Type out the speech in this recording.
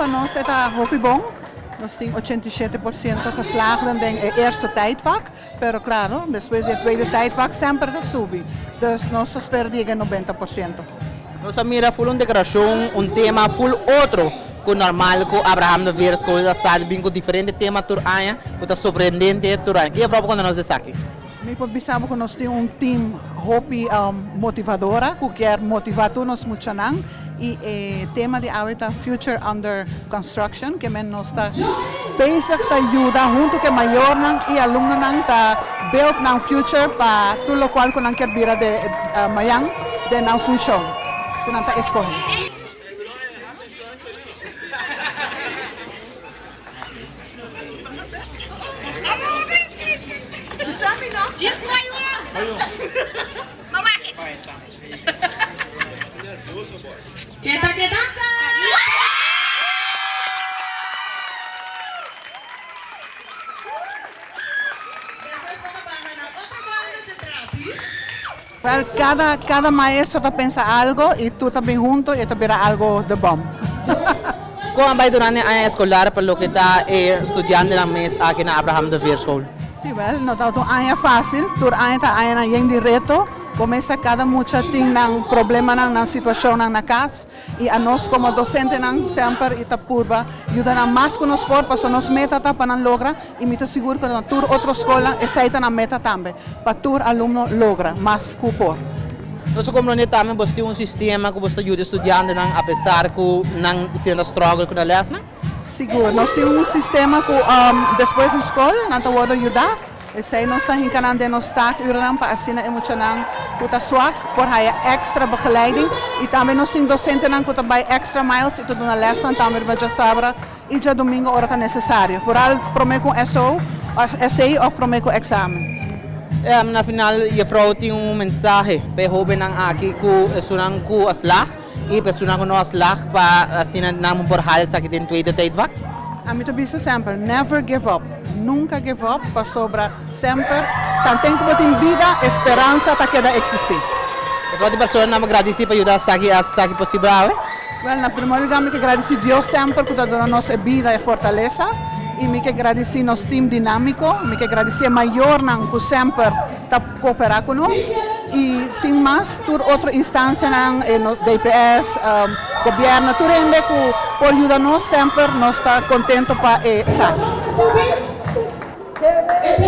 para nós está hopi bom. Nós temos 87% geslaagd in het eerste tijdvak. Pero claro, depois do tweede tijdvak sempre dat subi. Dus nós esperamos chegar a 90%. Nós mira full uma declaração, tema full outro. Com normal, com Abraham de Veer School, sabe bem com diferente tema turaya, com tá surpreendente turaya. Que é próprio quando nós aqui? Me pensamos que nós temos team hopi motivadora, que quer motivar nós muito nang. E o tema de agora Future Under Construction, que nós está bezig te ajudar junto com maior e aluno nang ta build nang future para tudo o qual que nang quer vira de mayang de nang função, que nang ta escolher. Kita. Well, cada maestro pensa algo e tu também junto e te verá algo de bom. Como vai durante a ano escolar para o que está estudando na mês aqui na Abraham de Veer School? Sim, well, não está um ano fácil, tu ano está ano yang de reto. Começa cada mucha ting ng problema ng situação na casa e a nós como docente nang sempre ita purba ajuda na mais que nós por para nós meta ta para logra e me seguro que na tur outra escola essa na meta também para tur aluno logra mais que por. Nós comunidade também temos sistema que você ajuda estudante nang apesar que nang sendo struggle com a lesson? Seguro, nós temos sistema que depois da escola nanta pode ajudar. Esse nós está encanando nos taak uren para assinar emocional kuta swak por haya extra begeleiding e também nós temos docente nang kuta by extra miles e tudo na lesson também vai já sabra e já domingo hora tá necessário. Vooral promê com SO, essay ou promê com exame. Na final, je vrouw tem mensagem para jovem aqui que estudan com as lag e pessoas que não as lag para assinar namun por hal sa kitin tweede tijdvak. A mim também sempre never give up. Nunca give up, para sobra sempre. Tanto que tem vida, esperança tá queda existir. Quantas pessoas não me agradecem para ajudar a que possível? Well, na primeiro lugar, me que agradecer Deus sempre que dá nossa vida e fortaleza. E me que agradecer nosso time dinâmico, me que agradecer maior não que sempre tá cooperar conosco. E sem mais, toda outra instância não, no DPS, governo, tudo ainda que por ajudar-nos sempre, nós está contente para sair. Hey,